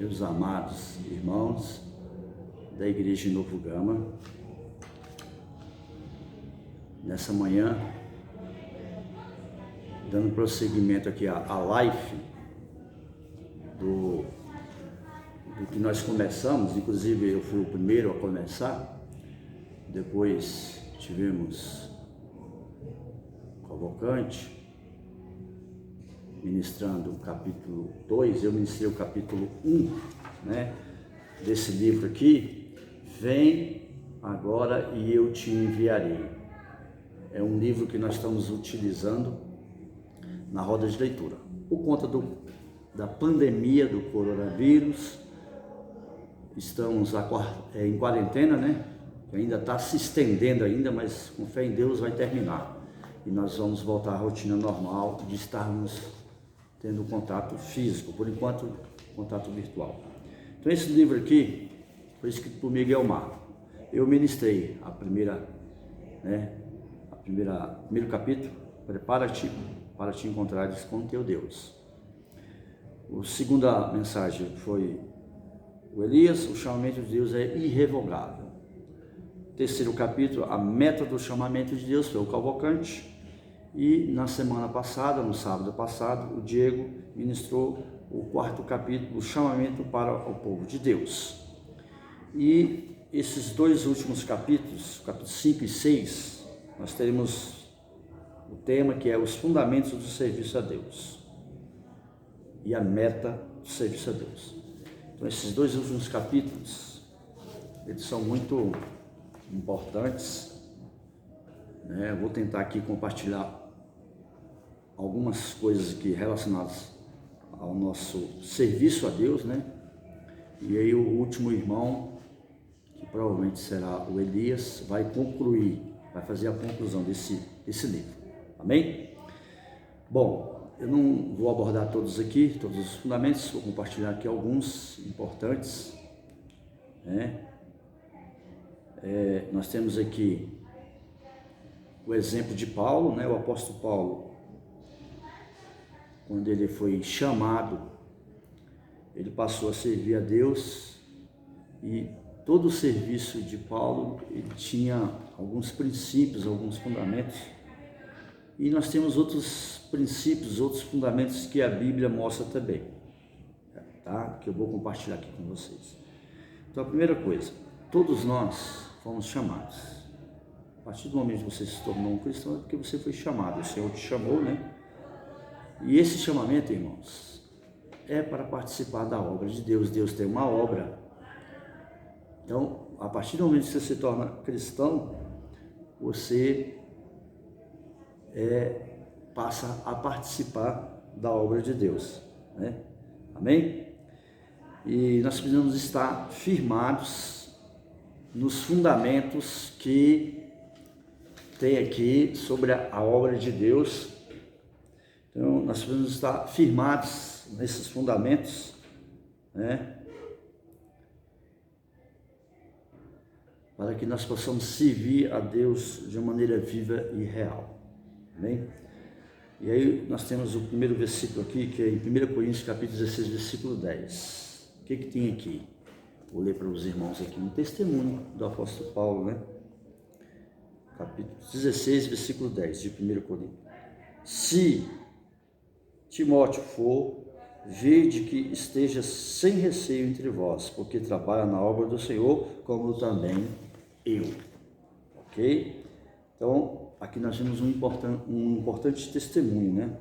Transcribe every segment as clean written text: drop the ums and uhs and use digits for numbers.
meus amados irmãos da Igreja Novo Gama. Nessa manhã, dando prosseguimento aqui à live do que nós começamos, inclusive eu fui o primeiro a começar, depois tivemos Cavalcante ministrando o capítulo 2, eu ministrei o capítulo 1, né, desse livro aqui, Vem Agora e Eu Te Enviarei. É um livro que nós estamos utilizando na roda de leitura. Por conta da pandemia do coronavírus, estamos em quarentena, né? Ainda está se estendendo ainda, mas com fé em Deus vai terminar. E nós vamos voltar à rotina normal de estarmos tendo contato físico, por enquanto contato virtual. Então esse livro aqui foi escrito por Miguel Mar. Eu ministrei primeiro capítulo, prepara-te para te encontrares com teu Deus. A segunda mensagem foi o Elias, o chamamento de Deus é irrevogável. Terceiro capítulo, a meta do chamamento de Deus, foi o Cavalcante. E na semana passada, no sábado passado, o Diego ministrou o quarto capítulo, o chamamento para o povo de Deus. E esses dois últimos capítulos, capítulos 5 e 6, nós teremos o tema que é os fundamentos do serviço a Deus e a meta do serviço a Deus. Então esses dois últimos capítulos, eles são muito importantes, né? Eu vou tentar aqui compartilhar algumas coisas aqui relacionadas ao nosso serviço a Deus, né? E aí o último irmão, que provavelmente será o Elias, vai fazer a conclusão desse livro. Amém? Bom, eu não vou abordar todos os fundamentos, vou compartilhar aqui alguns importantes, né? Nós temos aqui o exemplo de Paulo, né? O apóstolo Paulo, quando ele foi chamado, ele passou a servir a Deus, e todo o serviço de Paulo, ele tinha alguns princípios, alguns fundamentos, e nós temos outros princípios, outros fundamentos que a Bíblia mostra também, tá? Que eu vou compartilhar aqui com vocês. Então a primeira coisa, todos nós fomos chamados. A partir do momento que você se tornou um cristão, é porque você foi chamado, o Senhor te chamou, né? E esse chamamento, irmãos, é para participar da obra de Deus. Deus tem uma obra. Então, a partir do momento que você se torna cristão, você passa a participar da obra de Deus, né? Amém? E nós precisamos estar firmados nos fundamentos que tem aqui sobre a obra de Deus. Então, nós precisamos estar firmados nesses fundamentos, né? Para que nós possamos servir a Deus de uma maneira viva e real. Amém? E aí nós temos o primeiro versículo aqui, que é em 1 Coríntios capítulo 16, versículo 10. O que tem aqui? Vou ler para os irmãos aqui um testemunho do apóstolo Paulo, né? Capítulo 16, versículo 10 de 1 Coríntios. Se Timóteo for, vede que esteja sem receio entre vós, porque trabalha na obra do Senhor, como também eu. Ok? Então, aqui nós temos um importante testemunho, né?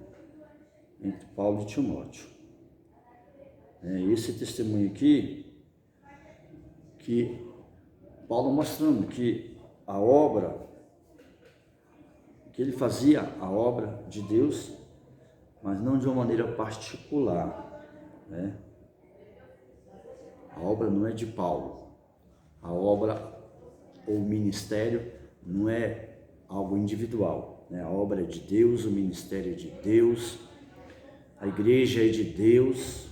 Entre Paulo e Timóteo. Esse testemunho aqui, que Paulo mostrando que a obra, que ele fazia a obra de Deus, mas não de uma maneira particular, né? A obra não é de Paulo, a obra ou o ministério não é algo individual, né? A obra é de Deus, o ministério é de Deus, a igreja é de Deus,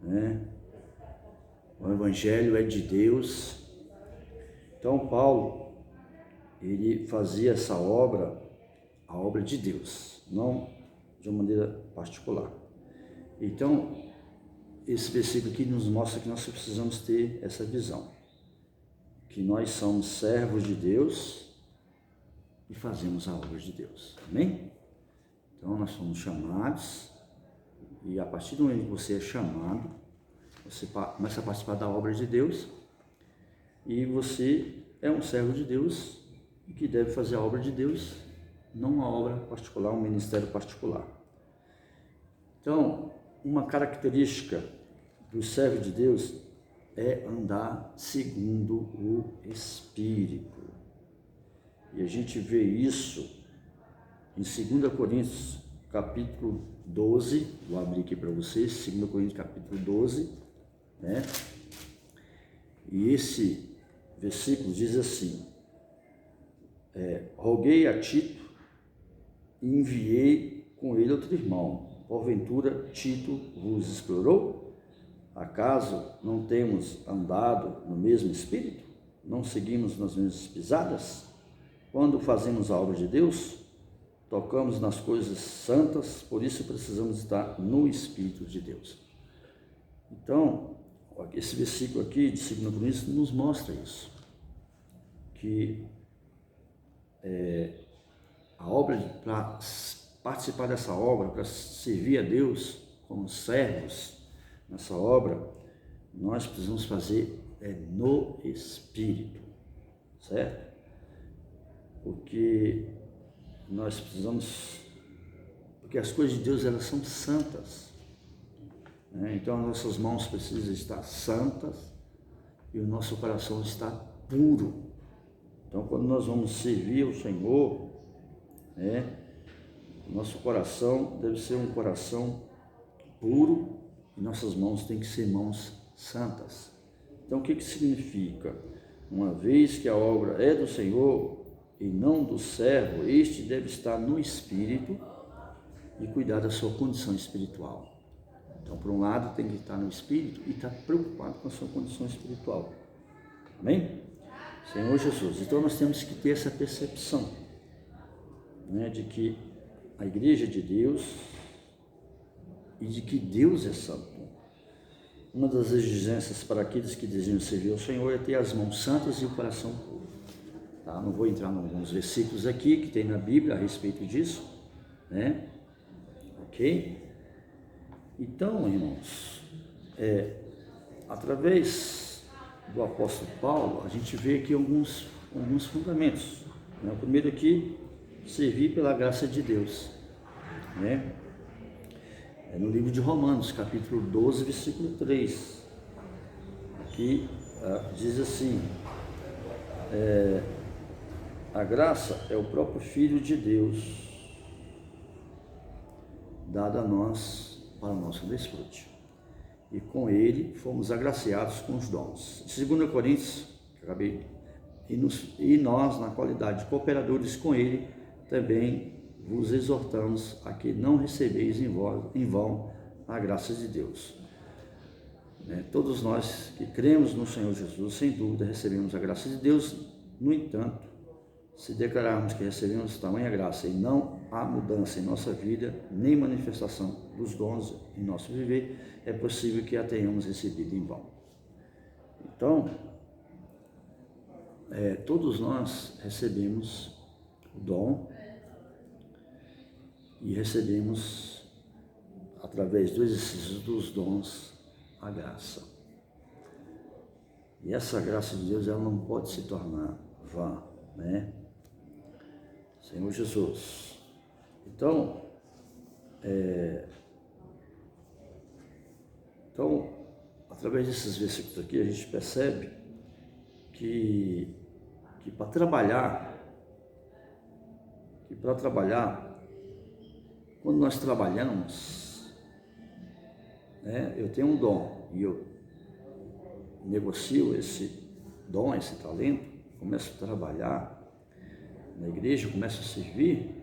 né? O evangelho é de Deus. Então Paulo, ele fazia essa obra, a obra de Deus, não de uma maneira particular. Então, esse versículo aqui nos mostra que nós precisamos ter essa visão, que nós somos servos de Deus e fazemos a obra de Deus, amém? Então nós somos chamados, e a partir do momento que você é chamado, você começa a participar da obra de Deus, e você é um servo de Deus e que deve fazer a obra de Deus, não uma obra particular, um ministério particular. Então, uma característica do servo de Deus é andar segundo o Espírito. E a gente vê isso em 2 Coríntios, capítulo 12, vou abrir aqui para vocês, 2 Coríntios, capítulo 12, né? E esse versículo diz assim: roguei a Tito e enviei com ele outro irmão. Porventura Tito vos explorou? Acaso não temos andado no mesmo espírito? Não seguimos nas mesmas pisadas? Quando fazemos a obra de Deus, tocamos nas coisas santas, por isso precisamos estar no Espírito de Deus. Então, esse versículo aqui de 2 Coríntios nos mostra isso, que a obra, para participar dessa obra, para servir a Deus como servos nessa obra, nós precisamos fazer no Espírito, certo? Porque nós precisamos, porque as coisas de Deus, elas são santas, né? Então as nossas mãos precisam estar santas e o nosso coração está puro. Então quando nós vamos servir ao Senhor, né, o nosso coração deve ser um coração puro e nossas mãos têm que ser mãos santas. Então o que significa? Uma vez que a obra é do Senhor e não do servo, este deve estar no Espírito e cuidar da sua condição espiritual. Então, por um lado, tem que estar no Espírito e estar preocupado com a sua condição espiritual. Amém? Senhor Jesus. Então, nós temos que ter essa percepção, né, de que a igreja de Deus e de que Deus é santo. Uma das exigências para aqueles que desejam servir ao Senhor é ter as mãos santas e o coração puro. Tá? Não vou entrar em alguns versículos aqui que tem na Bíblia a respeito disso, né? Ok? Então, irmãos, através do apóstolo Paulo, a gente vê aqui alguns fundamentos, né? O primeiro aqui, servir pela graça de Deus, né? No livro de Romanos, capítulo 12, versículo 3, que diz assim: a graça é o próprio Filho de Deus, dado a nós para o nosso desfrute, e com ele fomos agraciados com os dons. 2 Coríntios, e nós, na qualidade de cooperadores com ele, também vos exortamos a que não recebeis em vão a graça de Deus. Todos nós que cremos no Senhor Jesus, sem dúvida, recebemos a graça de Deus. No entanto, se declararmos que recebemos tamanha graça e não há mudança em nossa vida, nem manifestação dos dons em nosso viver, é possível que a tenhamos recebido em vão. Então, todos nós recebemos o dom e recebemos, através do exercício dos dons, a graça. E essa graça de Deus, ela não pode se tornar vã, né? Senhor Jesus. Então, através desses versículos aqui, a gente percebe que para trabalhar, quando nós trabalhamos, né, eu tenho um dom e eu negocio esse dom, esse talento, começo a trabalhar na igreja, começo a servir,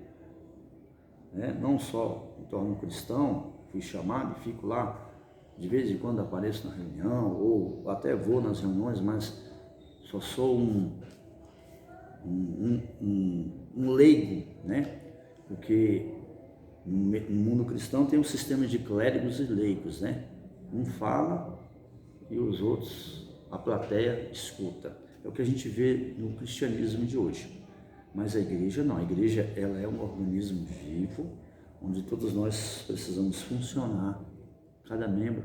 né? Não só me torno cristão, fui chamado e fico lá, de vez em quando apareço na reunião, ou até vou nas reuniões, mas só sou um leigo, né? Porque no mundo cristão tem um sistema de clérigos e leigos, né? Um fala e os outros, a plateia, escuta. É o que a gente vê no cristianismo de hoje. Mas a igreja não, a igreja ela é um organismo vivo, onde todos nós precisamos funcionar, cada membro,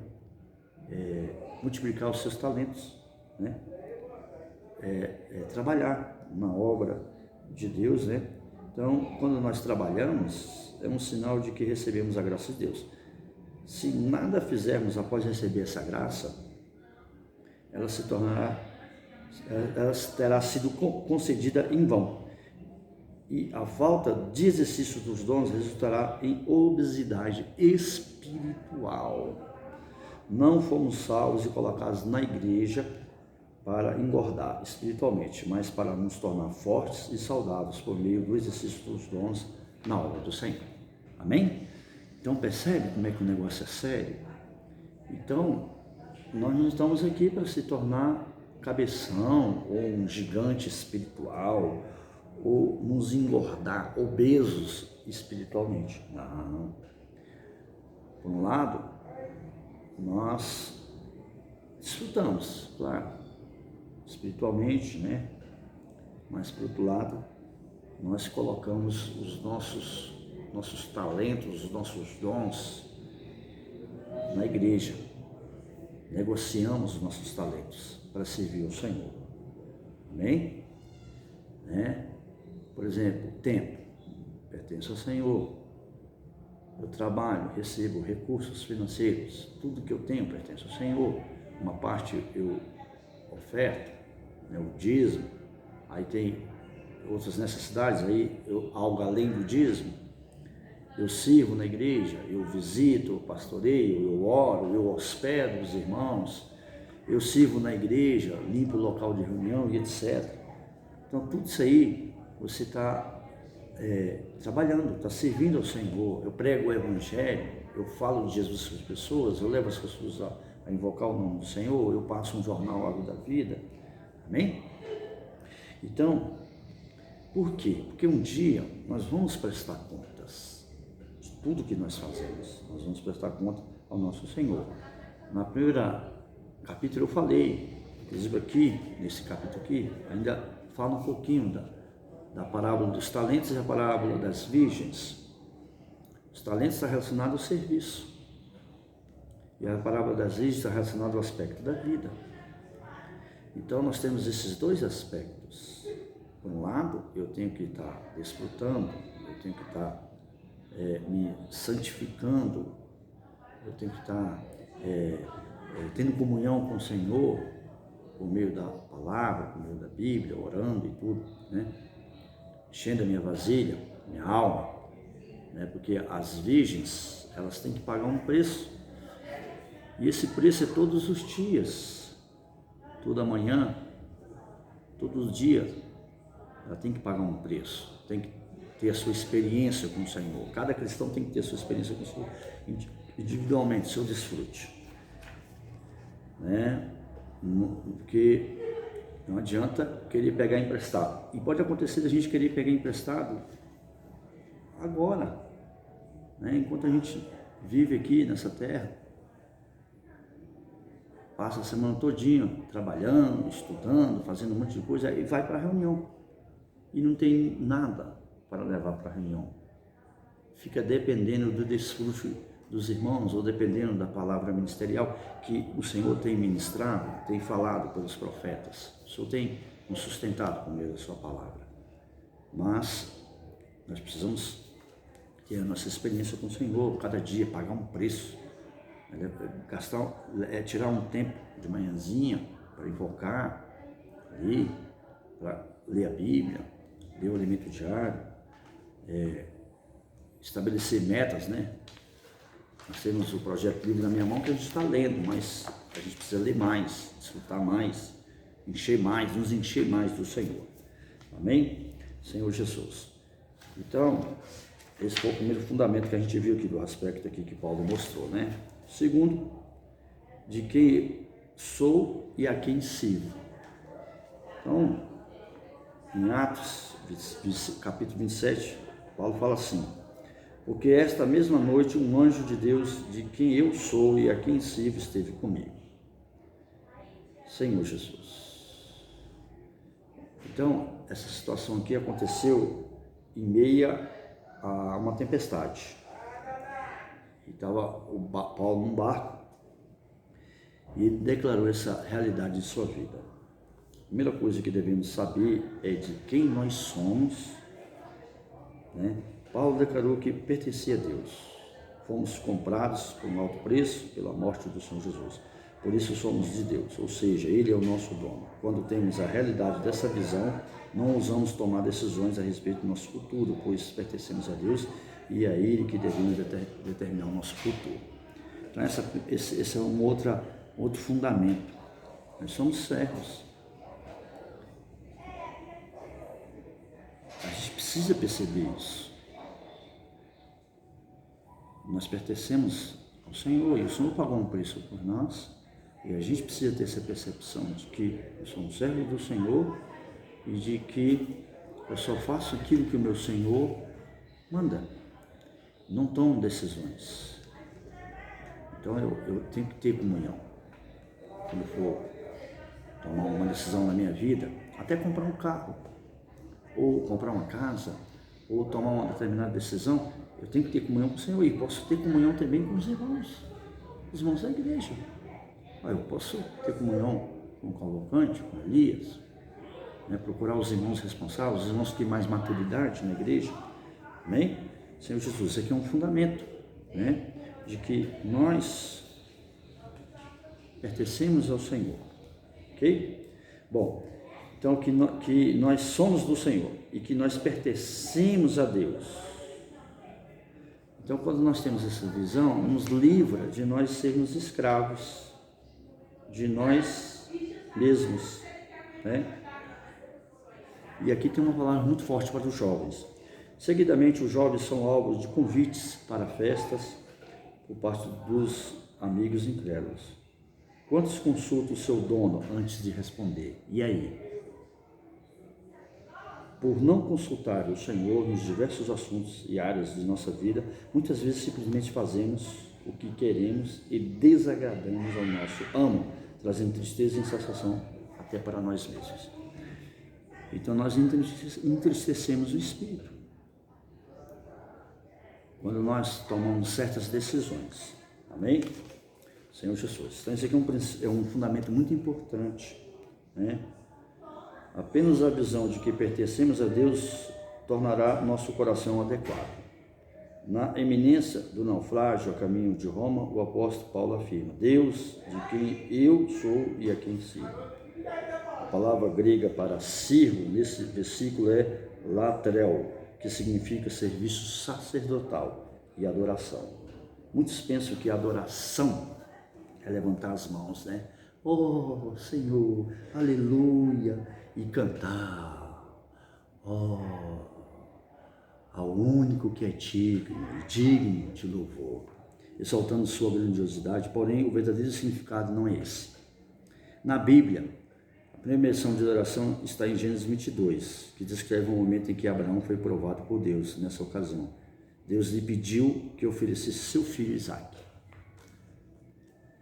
multiplicar os seus talentos, né? Trabalhar na obra de Deus, né? Então, quando nós trabalhamos, é um sinal de que recebemos a graça de Deus. Se nada fizermos após receber essa graça, ela terá sido concedida em vão. E a falta de exercício dos dons resultará em obesidade espiritual. Não fomos salvos e colocados na igreja para engordar espiritualmente, mas para nos tornar fortes e saudáveis por meio do exercício dos dons na obra do Senhor. Amém? Então percebe como é que o negócio é sério? Então, nós não estamos aqui para se tornar cabeção ou um gigante espiritual ou nos engordar, obesos espiritualmente. Não. Por um lado, nós desfrutamos, claro, espiritualmente, né? Mas por outro lado, nós colocamos os nossos talentos, os nossos dons na igreja. Negociamos os nossos talentos para servir ao Senhor. Amém? Né? Por exemplo, o tempo pertence ao Senhor. Eu trabalho, recebo recursos financeiros, tudo que eu tenho pertence ao Senhor. Uma parte eu oferto, né, o dízimo, aí tem outras necessidades, aí algo além do dízimo. Eu sirvo na igreja, eu visito, eu pastoreio, eu oro, eu hospedo os irmãos, eu sirvo na igreja, limpo o local de reunião e etc. Então tudo isso aí você está trabalhando, está servindo ao Senhor. Eu prego o Evangelho, eu falo de Jesus para as pessoas, eu levo as pessoas a invocar o nome do Senhor, eu passo um jornal Água da Vida. Amém? Então, por quê? Porque um dia nós vamos prestar contas de tudo que nós fazemos. Nós vamos prestar conta ao nosso Senhor. Na primeira capítulo eu falei, inclusive aqui, nesse capítulo aqui, ainda fala um pouquinho da parábola dos talentos e a parábola das virgens. Os talentos estão relacionados ao serviço. E a parábola das virgens está relacionada ao aspecto da vida. Então nós temos esses dois aspectos. Por um lado, eu tenho que estar desfrutando, eu tenho que estar me santificando, eu tenho que estar tendo comunhão com o Senhor, por meio da palavra, por meio da Bíblia, orando e tudo, né? Enchendo a minha vasilha, minha alma, né? Porque as virgens, elas têm que pagar um preço, e esse preço é todos os dias, toda manhã, todos os dias, ela tem que pagar um preço, tem que ter a sua experiência com o Senhor. Cada cristão tem que ter a sua experiência com o Senhor, individualmente, seu desfrute, né? Porque não adianta querer pegar emprestado. E pode acontecer da gente querer pegar emprestado agora, né? Enquanto a gente vive aqui nessa terra, passa a semana todinha trabalhando, estudando, fazendo um monte de coisa, e vai para a reunião e não tem nada para levar para a reunião. Fica dependendo do desfrute dos irmãos, ou dependendo da palavra ministerial que o Senhor tem ministrado, tem falado pelos profetas. O Senhor tem nos sustentado por meio da sua palavra. Mas nós precisamos ter a nossa experiência com o Senhor, cada dia pagar um preço, tirar um tempo de manhãzinha para invocar ali, para ler a Bíblia, ler o alimento diário, estabelecer metas, né? Nós temos o projeto livre na minha mão que a gente está lendo, mas a gente precisa ler mais, desfrutar mais, encher mais, nos encher mais do Senhor. Amém? Senhor Jesus. Então, esse foi o primeiro fundamento que a gente viu aqui, do aspecto aqui que Paulo mostrou, né? Segundo, de quem sou e a quem sirvo. Então, em Atos, capítulo 27, Paulo fala assim: porque esta mesma noite um anjo de Deus, de quem eu sou e a quem sirvo, esteve comigo. Senhor Jesus. Então, essa situação aqui aconteceu em meia a uma tempestade. E estava Paulo num barco e ele declarou essa realidade de sua vida. A primeira coisa que devemos saber é de quem nós somos, né? Paulo declarou que pertencia a Deus. Fomos comprados por um alto preço pela morte do Senhor Jesus. Por isso somos de Deus, ou seja, Ele é o nosso dono. Quando temos a realidade dessa visão, não ousamos tomar decisões a respeito do nosso futuro, pois pertencemos a Deus e é Ele que devemos determinar o nosso futuro. Então esse é um outro fundamento. Nós somos servos. A gente precisa perceber isso. Nós pertencemos ao Senhor e o Senhor pagou um preço por nós e a gente precisa ter essa percepção de que eu sou um servo do Senhor e de que eu só faço aquilo que o meu Senhor manda, não tomo decisões. Então eu tenho que ter comunhão. Quando for tomar uma decisão na minha vida, até comprar um carro, ou comprar uma casa, ou tomar uma determinada decisão, eu tenho que ter comunhão com o Senhor e posso ter comunhão também com os irmãos da igreja. Eu posso ter comunhão com o Cavalcante, com Elias, né? Procurar os irmãos responsáveis, os irmãos que têm mais maturidade na igreja. Amém? Senhor Jesus, isso aqui é um fundamento, né? De que nós pertencemos ao Senhor, ok? Bom, então que nós somos do Senhor e que nós pertencemos a Deus. Então, quando nós temos essa visão, nos livra de nós sermos escravos de nós mesmos, né? E aqui tem uma palavra muito forte para os jovens. Seguidamente, os jovens são alvo de convites para festas por parte dos amigos incrédulos. Quantos consultam o seu dono antes de responder? E aí? Por não consultar o Senhor nos diversos assuntos e áreas de nossa vida, muitas vezes simplesmente fazemos o que queremos e desagradamos ao nosso amo, trazendo tristeza e insatisfação até para nós mesmos. Então nós entristecemos o espírito quando nós tomamos certas decisões. Amém? Senhor Jesus. Então esse aqui é um fundamento muito importante, né? Apenas a visão de que pertencemos a Deus tornará nosso coração adequado. Na eminência do naufrágio a caminho de Roma, o apóstolo Paulo afirma: Deus, de quem eu sou e a quem sirvo. A palavra grega para sirvo nesse versículo é latrel, que significa serviço sacerdotal e adoração. Muitos pensam que a adoração é levantar as mãos, né? Oh, Senhor, aleluia, e cantar, ao único que é digno de louvor, exaltando sua grandiosidade. Porém, o verdadeiro significado não é esse. Na Bíblia, a primeira menção de adoração está em Gênesis 22, que descreve o momento em que Abraão foi provado por Deus. Nessa ocasião, Deus lhe pediu que oferecesse seu filho Isaque,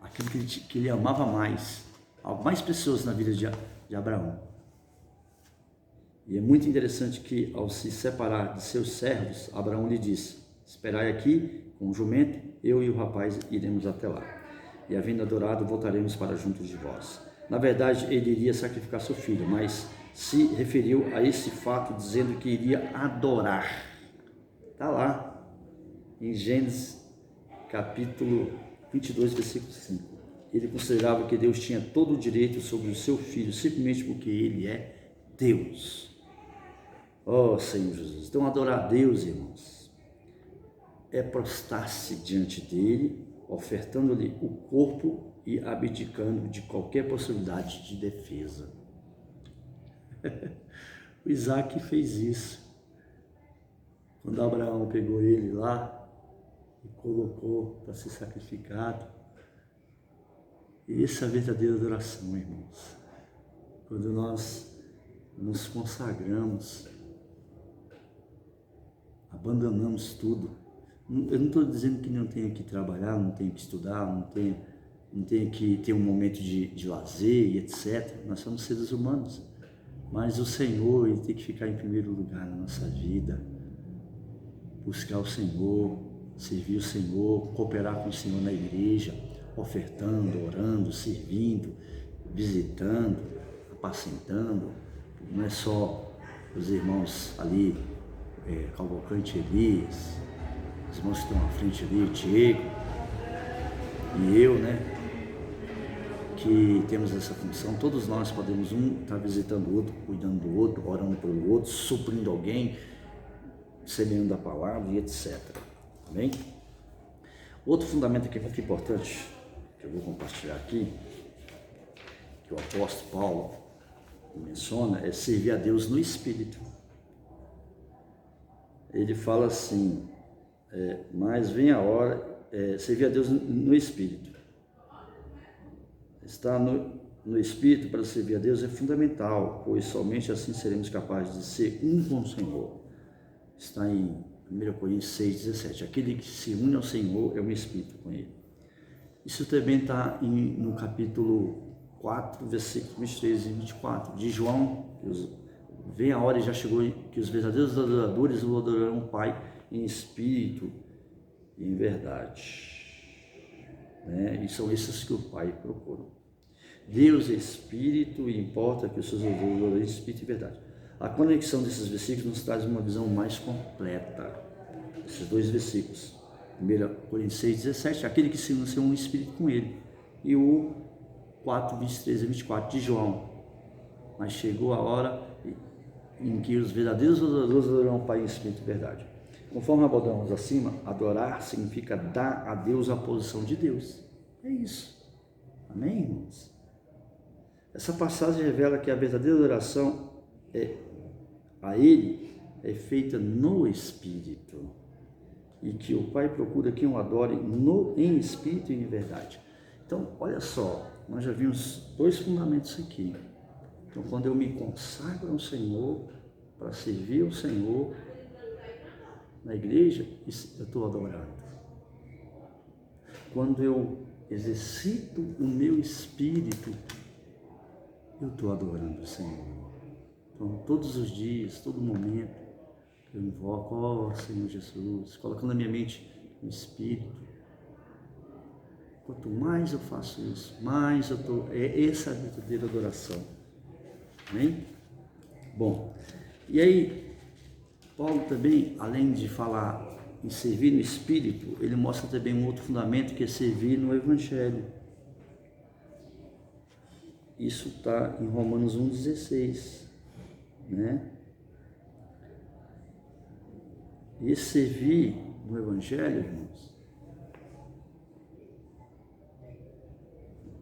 aquilo que ele amava mais, algo mais precioso na vida de Abraão. E é muito interessante que, ao se separar de seus servos, Abraão lhe disse: esperai aqui com o jumento, eu e o rapaz iremos até lá. E havendo adorado, voltaremos para junto de vós. Na verdade, ele iria sacrificar seu filho, mas se referiu a esse fato dizendo que iria adorar. Está lá, em Gênesis capítulo 22, versículo 5. Ele considerava que Deus tinha todo o direito sobre o seu filho, simplesmente porque ele é Deus. Oh, Senhor Jesus. Então, adorar a Deus, irmãos, é prostrar-se diante dele, ofertando-lhe o corpo e abdicando de qualquer possibilidade de defesa. O Isaque fez isso. Quando Abraão pegou ele lá e colocou para ser sacrificado. E essa é a verdadeira adoração, irmãos. Quando nós nos consagramos, abandonamos tudo, Eu não estou dizendo que não tenha que trabalhar, não tenha que estudar, não tenha que ter um momento de lazer e etc. Nós somos seres humanos. Mas o Senhor, Ele tem que ficar em primeiro lugar na nossa vida. Buscar o Senhor, servir o Senhor, cooperar com o Senhor na igreja, ofertando, orando, servindo, visitando, apacentando. Não é só os irmãos ali, Cavalcante Elias, os irmãos que estão à frente ali, Diego e eu, né? Que temos essa função. Todos nós podemos estar visitando o outro, cuidando do outro, orando pelo outro, suprindo alguém, semeando a palavra e etc. Amém? Outro fundamento aqui muito importante, que eu vou compartilhar aqui, que o apóstolo Paulo menciona, é servir a Deus no Espírito. Ele fala assim, mas vem a hora, servir a Deus no Espírito. Estar no Espírito para servir a Deus é fundamental, pois somente assim seremos capazes de ser um com o Senhor. Está em 1 Coríntios 6,17. Aquele que se une ao Senhor é um Espírito com Ele. Isso também está no capítulo 4, versículos 23 e 24, de João. Vem a hora e já chegou que os verdadeiros adoradores o adorarão o Pai em Espírito e em verdade. E são esses que o Pai procura. Deus é Espírito e importa que os seus adorem em Espírito e verdade. A conexão desses versículos nos traz uma visão mais completa. Esses dois versículos. 1 Coríntios 6,17, aquele que se une um Espírito com ele. E o 4, 23 e 24 de João. Mas chegou a hora em que os verdadeiros adoradores adorarão o Pai em Espírito e verdade. Conforme abordamos acima, adorar significa dar a Deus a posição de Deus. É isso. Amém, irmãos? Essa passagem revela que a verdadeira adoração a Ele é feita no Espírito. E que o Pai procura quem o adore em Espírito e em verdade. Então, olha só, nós já vimos dois fundamentos aqui. Então, quando eu me consagro ao Senhor, para servir ao Senhor, na igreja, eu estou adorando. Quando eu exercito o meu espírito, eu estou adorando o Senhor. Então, todos os dias, todo momento, eu invoco, ó Senhor Jesus, colocando na minha mente o espírito. Quanto mais eu faço isso, mais eu estou. Essa é a verdadeira adoração. Amém? Bom, e aí, Paulo também, além de falar em servir no Espírito, ele mostra também um outro fundamento, que é servir no Evangelho. Isso está em Romanos 1,16, né? E servir no Evangelho, irmãos,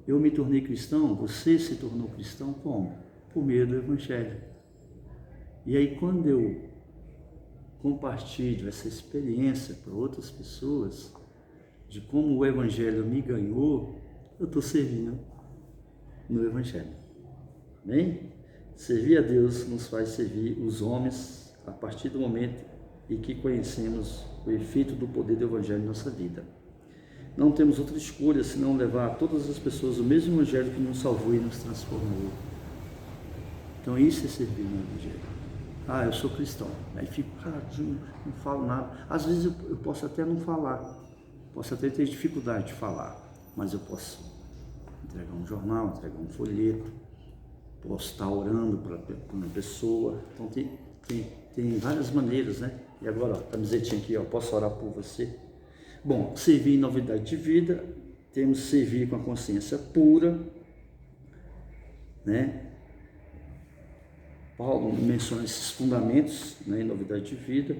eu me tornei cristão, você se tornou cristão como? Por meio do Evangelho. E aí, quando eu compartilho essa experiência para outras pessoas, de como o Evangelho me ganhou, eu estou servindo no Evangelho. Amém? Servir a Deus nos faz servir os homens a partir do momento em que conhecemos o efeito do poder do Evangelho em nossa vida. Não temos outra escolha senão levar a todas as pessoas o mesmo Evangelho que nos salvou e nos transformou. Então isso é servir no Evangelho. Eu sou cristão. Aí fico caladinho, não falo nada. Às vezes eu posso até não falar, posso até ter dificuldade de falar, mas eu posso entregar um jornal, entregar um folheto, posso estar orando para uma pessoa. Então tem várias maneiras, né? E agora, ó, camisetinha aqui, ó, posso orar por você. Bom, servir em novidade de vida, temos que servir com a consciência pura, né? Paulo menciona esses fundamentos, né, em novidade de vida,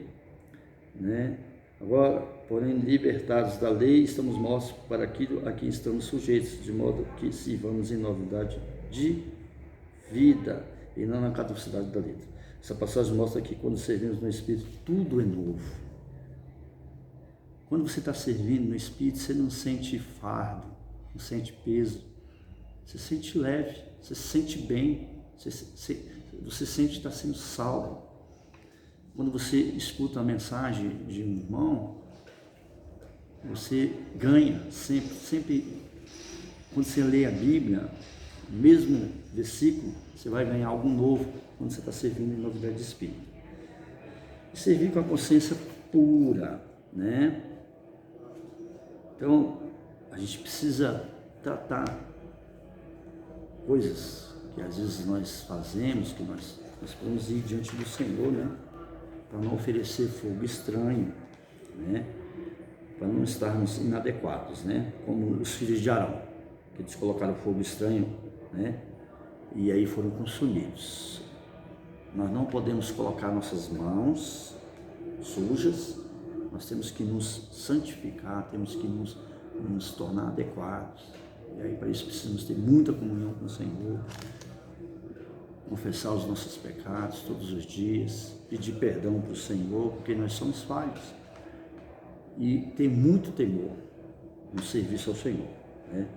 né? Agora, porém, libertados da lei, estamos mortos para aquilo a que estamos sujeitos, de modo que sirvamos em novidade de vida e não na caducidade da letra. Essa passagem mostra que quando servimos no Espírito, tudo é novo. Quando você está servindo no Espírito, você não sente fardo, não sente peso, você se sente leve, você se sente bem, você sente estar sendo salvo. Quando você escuta a mensagem de um irmão, você ganha sempre quando você lê a Bíblia, o mesmo versículo, você vai ganhar algo novo quando você está servindo em novidade de espírito. E servir com a consciência pura, né? Então, a gente precisa tratar coisas que às vezes nós fazemos, que nós podemos ir diante do Senhor, né? Para não oferecer fogo estranho, né? Para não estarmos inadequados, né? Como os filhos de Arão, que eles colocaram fogo estranho, né? E aí foram consumidos. Nós não podemos colocar nossas mãos sujas, nós temos que nos santificar, temos que nos tornar adequados. E aí para isso precisamos ter muita comunhão com o Senhor, confessar os nossos pecados todos os dias, pedir perdão para o Senhor, porque nós somos falhos. E ter muito temor no serviço ao Senhor, né?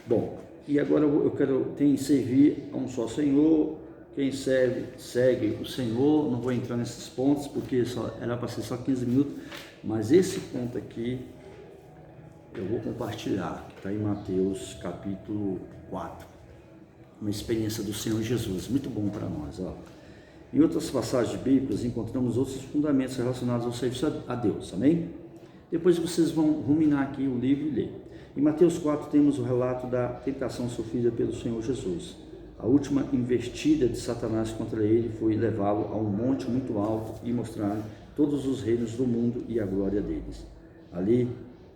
Bom, e agora eu quero servir a um só Senhor. Quem segue o Senhor. Não vou entrar nesses pontos porque era para ser só 15 minutos, mas esse ponto aqui eu vou compartilhar, que está em Mateus capítulo 4, uma experiência do Senhor Jesus, muito bom para nós, ó. Em outras passagens bíblicas encontramos outros fundamentos relacionados ao serviço a Deus, amém? Depois vocês vão ruminar aqui o livro e ler. Em Mateus 4 temos o relato da tentação sofrida pelo Senhor Jesus. A última investida de Satanás contra ele foi levá-lo a um monte muito alto e mostrar todos os reinos do mundo e a glória deles. Ali,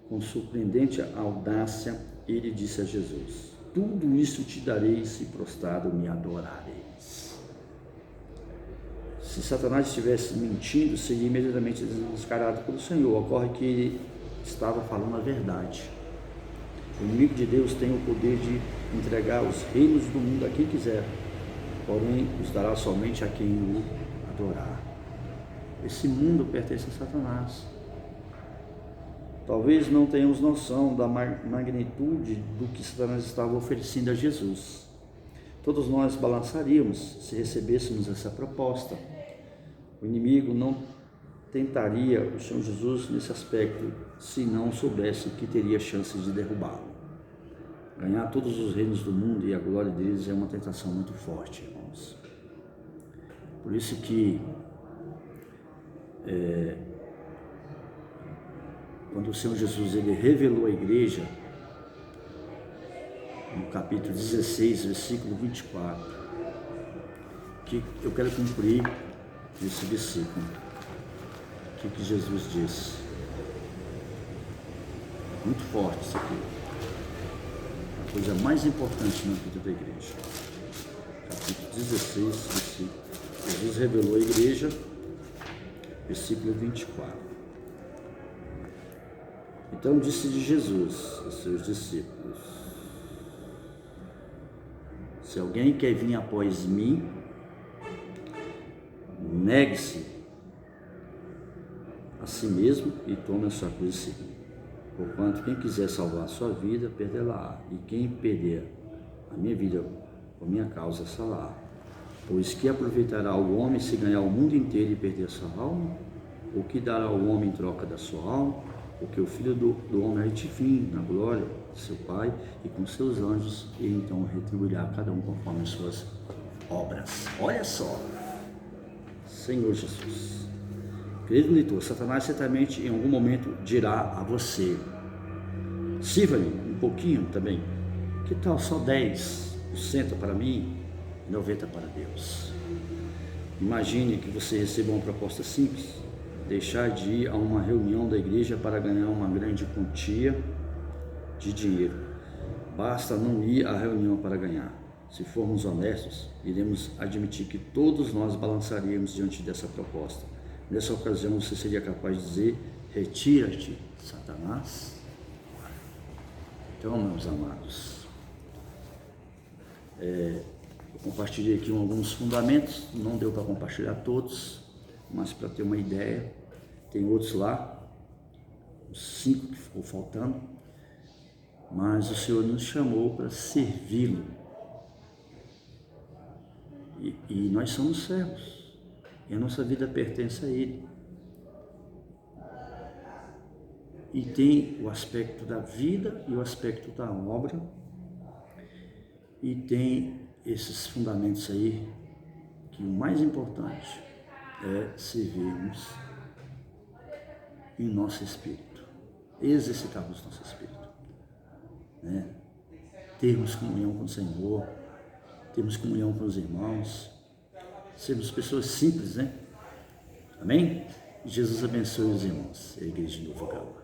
com surpreendente audácia, ele disse a Jesus: tudo isso te darei se prostrado me adorareis. Se Satanás estivesse mentindo, seria imediatamente descarado pelo Senhor. Ocorre que ele estava falando a verdade. O inimigo de Deus tem o poder de entregar os reinos do mundo a quem quiser, porém os dará somente a quem o adorar. Esse mundo pertence a Satanás. Talvez não tenhamos noção da magnitude do que Satanás estava oferecendo a Jesus. Todos nós balançaríamos se recebêssemos essa proposta. O inimigo não tentaria o Senhor Jesus nesse aspecto se não soubesse que teria chances de derrubá-lo. Ganhar todos os reinos do mundo e a glória deles é uma tentação muito forte, irmãos. Por isso que quando o Senhor Jesus ele revelou à igreja, no capítulo 16, versículo 24, que eu quero cumprir esse versículo. O que Jesus disse? Muito forte isso aqui. A coisa mais importante na vida da igreja. Capítulo 16, versículo. Jesus revelou à igreja, versículo 24. Então disse de Jesus aos seus discípulos: se alguém quer vir após mim, negue-se a si mesmo e tome a sua cruz e siga. Porquanto quem quiser salvar a sua vida, perdê-la-á, e quem perder a minha vida por minha causa, salá-la. Pois que aproveitará o homem se ganhar o mundo inteiro e perder a sua alma? O que dará o homem em troca da sua alma? Porque o Filho do Homem há de vir na glória de seu Pai e com seus anjos, e então retribuirá a cada um conforme as suas obras. Olha só, Senhor Jesus. Querido leitor, Satanás certamente em algum momento dirá a você: sirva-me um pouquinho também. Que tal só 10% para mim e 90% para Deus? Imagine que você receba uma proposta simples: deixar de ir a uma reunião da igreja para ganhar uma grande quantia de dinheiro. Basta não ir à reunião para ganhar. Se formos honestos, iremos admitir que todos nós balançaríamos diante dessa proposta. Nessa ocasião, você seria capaz de dizer: retira-te, Satanás? Então, meus amados, eu compartilhei aqui alguns fundamentos, não deu para compartilhar todos, mas para ter uma ideia, tem outros lá, os 5 que ficou faltando, mas o Senhor nos chamou para servi-lo, e nós somos servos, e a nossa vida pertence a Ele. E tem o aspecto da vida e o aspecto da obra. E tem esses fundamentos aí, que o mais importante é servirmos em nosso espírito, exercitarmos nosso espírito, né? Termos comunhão com o Senhor, termos comunhão com os irmãos, sermos pessoas simples, né? Amém? Jesus abençoe os irmãos e a igreja de Novo Galo.